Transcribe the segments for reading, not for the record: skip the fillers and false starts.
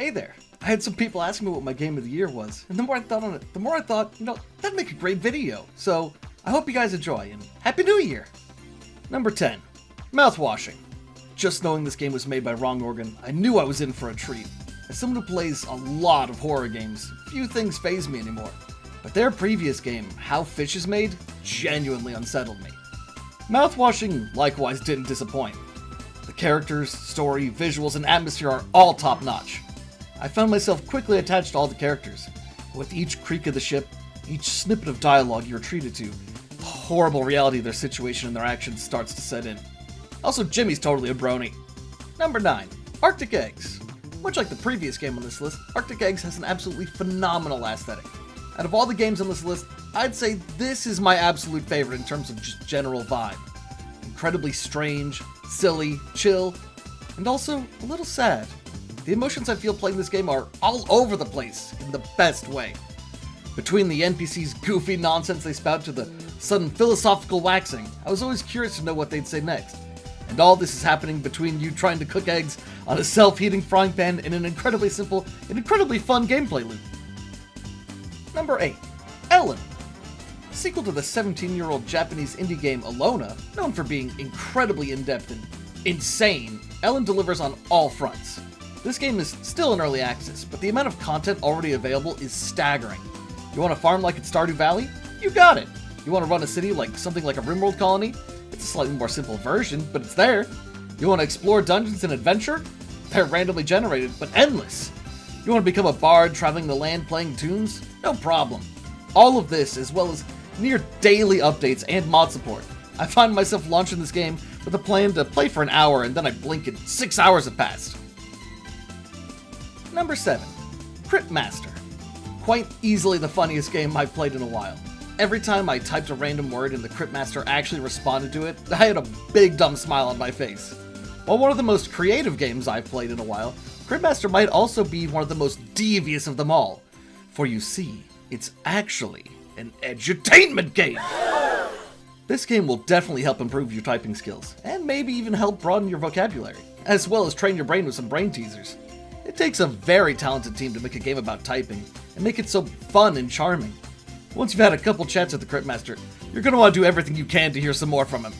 Hey there. I had some people asking me what my game of the year was, and the more I thought on it, the more I thought, that'd make a great video. So, I hope you guys enjoy, and Happy New Year! Number 10. Mouthwashing. Just knowing this game was made by Wrong Organ, I knew I was in for a treat. As someone who plays a lot of horror games, few things faze me anymore. But their previous game, How Fish is Made, genuinely unsettled me. Mouthwashing likewise didn't disappoint. The characters, story, visuals, and atmosphere are all top-notch. I found myself quickly attached to all the characters. With each creak of the ship, each snippet of dialogue you're treated to, the horrible reality of their situation and their actions starts to set in. Also, Jimmy's totally a brony. Number 9. Arctic Eggs. Much like the previous game on this list, Arctic Eggs has an absolutely phenomenal aesthetic. Out of all the games on this list, I'd say this is my absolute favorite in terms of just general vibe. Incredibly strange, silly, chill, and also a little sad. The emotions I feel playing this game are all over the place in the best way. Between the NPC's goofy nonsense they spout to the sudden philosophical waxing, I was always curious to know what they'd say next. And all this is happening between you trying to cook eggs on a self-heating frying pan in an incredibly simple and incredibly fun gameplay loop. Number 8. Elin. Sequel to the 17-year-old Japanese indie game Alona, known for being incredibly in-depth and insane, Elin delivers on all fronts. This game is still in early access, but the amount of content already available is staggering. You want to farm like it's Stardew Valley? You got it! You want to run a city like something like a RimWorld colony? It's a slightly more simple version, but it's there. You want to explore dungeons and adventure? They're randomly generated, but endless. You want to become a bard traveling the land playing tunes? No problem. All of this, as well as near daily updates and mod support. I find myself launching this game with a plan to play for an hour, and then I blink and 6 hours have passed. Number 7. Cryptmaster. Quite easily the funniest game I've played in a while. Every time I typed a random word and the Cryptmaster actually responded to it, I had a big dumb smile on my face. While one of the most creative games I've played in a while, Cryptmaster might also be one of the most devious of them all. For you see, it's actually an edutainment game! This game will definitely help improve your typing skills, and maybe even help broaden your vocabulary, as well as train your brain with some brain teasers. It takes a very talented team to make a game about typing, and make it so fun and charming. Once you've had a couple chats with the Cryptmaster, you're going to want to do everything you can to hear some more from him.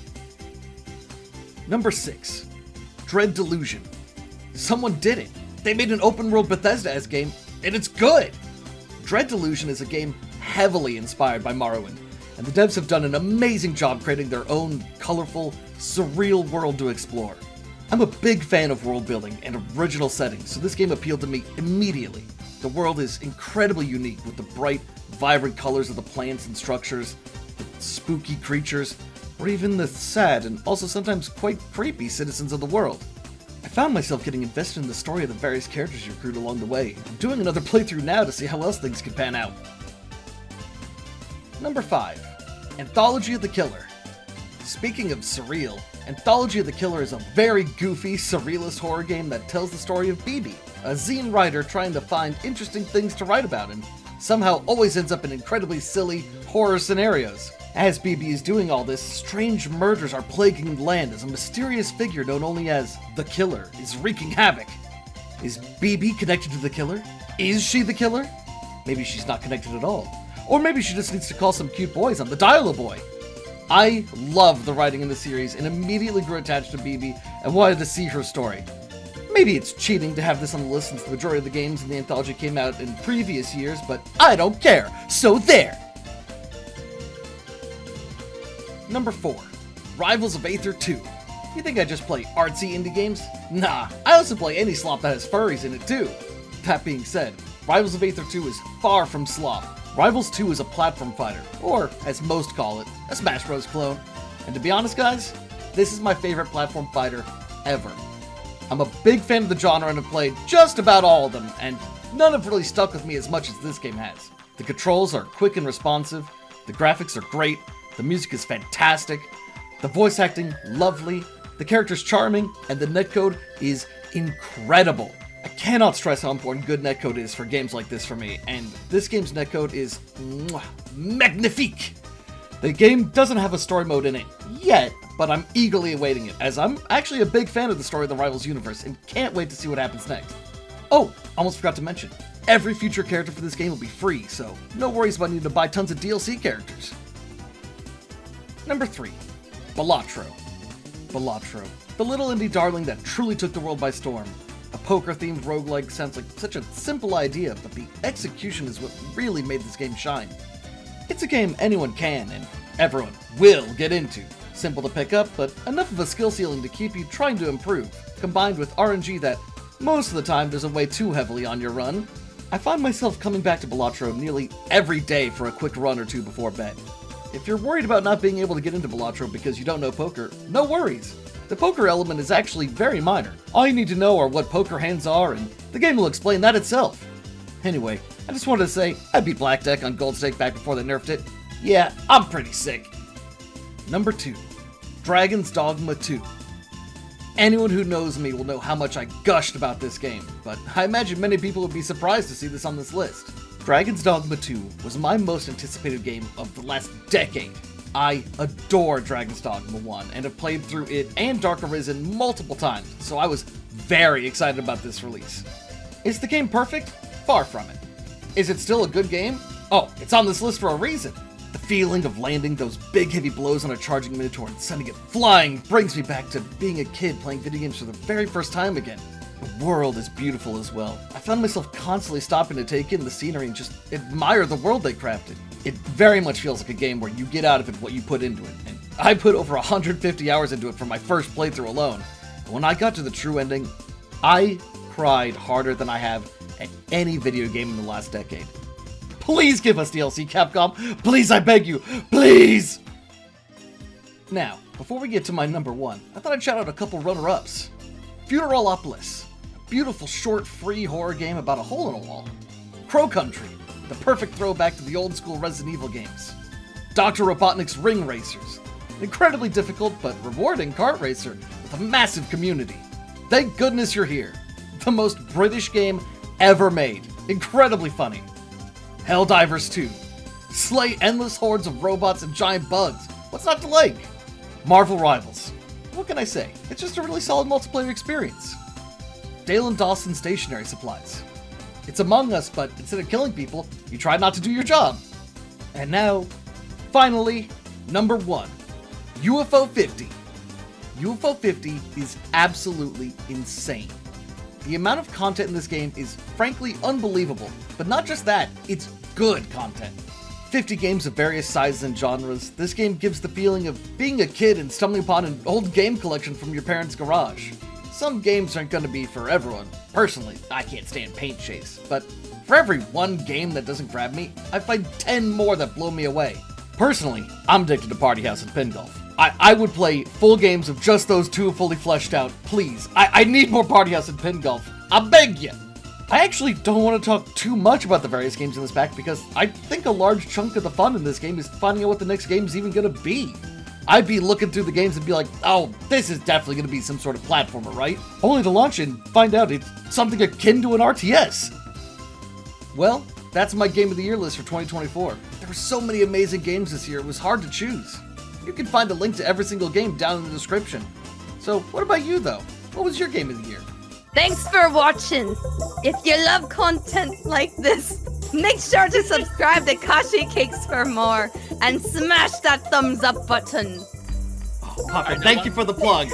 Number 6. Delusion. Someone did it. They made an open-world Bethesda-esque game, and it's good! Delusion is a game heavily inspired by Morrowind, and the devs have done an amazing job creating their own colorful, surreal world to explore. I'm a big fan of world building and original settings, so this game appealed to me immediately. The world is incredibly unique with the bright, vibrant colors of the plants and structures, the spooky creatures, or even the sad and also sometimes quite creepy citizens of the world. I found myself getting invested in the story of the various characters you recruit along the way, and doing another playthrough now to see how else things could pan out. Number 5. Anthology of the Killer. Speaking of surreal, Anthology of the Killer is a very goofy, surrealist horror game that tells the story of BB, a zine writer trying to find interesting things to write about and somehow always ends up in incredibly silly horror scenarios. As BB is doing all this, strange murders are plaguing the land as a mysterious figure known only as the Killer is wreaking havoc. Is BB connected to the Killer? Is she the Killer? Maybe she's not connected at all. Or maybe she just needs to call some cute boys on the Dial-A-Boy. I love the writing in the series and immediately grew attached to BB and wanted to see her story. Maybe it's cheating to have this on the list since the majority of the games in the anthology came out in previous years, but I don't care, so there! Number 4. Rivals of Aether 2. You think I just play artsy indie games? Nah, I also play any slop that has furries in it too. That being said, Rivals of Aether 2 is far from slop. Rivals 2 is a platform fighter, or as most call it, a Smash Bros. Clone. And to be honest guys, this is my favorite platform fighter ever. I'm a big fan of the genre and have played just about all of them, and none have really stuck with me as much as this game has. The controls are quick and responsive, the graphics are great, the music is fantastic, the voice acting lovely, the characters charming, and the netcode is incredible. I cannot stress how important good netcode is for games like this for me, and this game's netcode is magnifique! The game doesn't have a story mode in it yet, but I'm eagerly awaiting it, as I'm actually a big fan of the story of the Rivals universe and can't wait to see what happens next. Oh, almost forgot to mention, every future character for this game will be free, so no worries about needing to buy tons of DLC characters. Number 3, Balatro. Balatro, the little indie darling that truly took the world by storm. A poker-themed roguelike sounds like such a simple idea, but the execution is what really made this game shine. It's a game anyone can, and everyone will get into. Simple to pick up, but enough of a skill ceiling to keep you trying to improve, combined with RNG that most of the time doesn't weigh too heavily on your run. I find myself coming back to Balatro nearly every day for a quick run or two before bed. If you're worried about not being able to get into Balatro because you don't know poker, no worries. The poker element is actually very minor. All you need to know are what poker hands are, and the game will explain that itself. Anyway, I just wanted to say, I beat Blackdeck on Gold Stake back before they nerfed it. Yeah, I'm pretty sick. Number 2, Dragon's Dogma 2. Anyone who knows me will know how much I gushed about this game, but I imagine many people would be surprised to see this on this list. Dragon's Dogma 2 was my most anticipated game of the last decade. I adore Dragon's Dogma 1 and have played through it and Dark Arisen multiple times, so I was very excited about this release. Is the game perfect? Far from it. Is it still a good game? Oh, it's on this list for a reason. The feeling of landing those big heavy blows on a charging Minotaur and sending it flying brings me back to being a kid playing video games for the very first time again. The world is beautiful as well. I found myself constantly stopping to take in the scenery and just admire the world they crafted. It very much feels like a game where you get out of it what you put into it, and I put over 150 hours into it for my first playthrough alone. And when I got to the true ending, I cried harder than I have at any video game in the last decade. Please give us DLC, Capcom! Please, I beg you! Please! Now, before we get to my number 1, I thought I'd shout out a couple runner-ups. Funeralopolis, a beautiful short free horror game about a hole in a wall. Crow Country, the perfect throwback to the old-school Resident Evil games. Dr. Robotnik's Ring Racers, an incredibly difficult but rewarding kart racer with a massive community. Thank goodness you're here. The most British game ever made. Incredibly funny. Helldivers 2. Slay endless hordes of robots and giant bugs. What's not to like? Marvel Rivals. What can I say? It's just a really solid multiplayer experience. Dale and Dawson Stationery Supplies. It's Among Us, but instead of killing people, you try not to do your job. And now, finally, number 1. UFO 50. UFO 50 is absolutely insane. The amount of content in this game is frankly unbelievable, but not just that, it's good content. 50 games of various sizes and genres, this game gives the feeling of being a kid and stumbling upon an old game collection from your parents' garage. Some games aren't going to be for everyone. Personally, I can't stand Paint Chase, but for every one game that doesn't grab me, I find 10 more that blow me away. Personally, I'm addicted to Party House and Pin Golf. I would play full games of just those two fully fleshed out, please. I need more Party House and Pin Golf. I beg you! I actually don't want to talk too much about the various games in this pack because I think a large chunk of the fun in this game is finding out what the next game is even going to be. I'd be looking through the games and be like, oh, this is definitely going to be some sort of platformer, right? Only to launch and find out it's something akin to an RTS. Well, that's my Game of the Year list for 2024. There were so many amazing games this year, it was hard to choose. You can find a link to every single game down in the description. So, what about you, though? What was your Game of the Year? Thanks for watching. If you love content like this, make sure to subscribe to Kashi Cakes for more and smash that thumbs up button. Oh, Papa, thank you for the plug.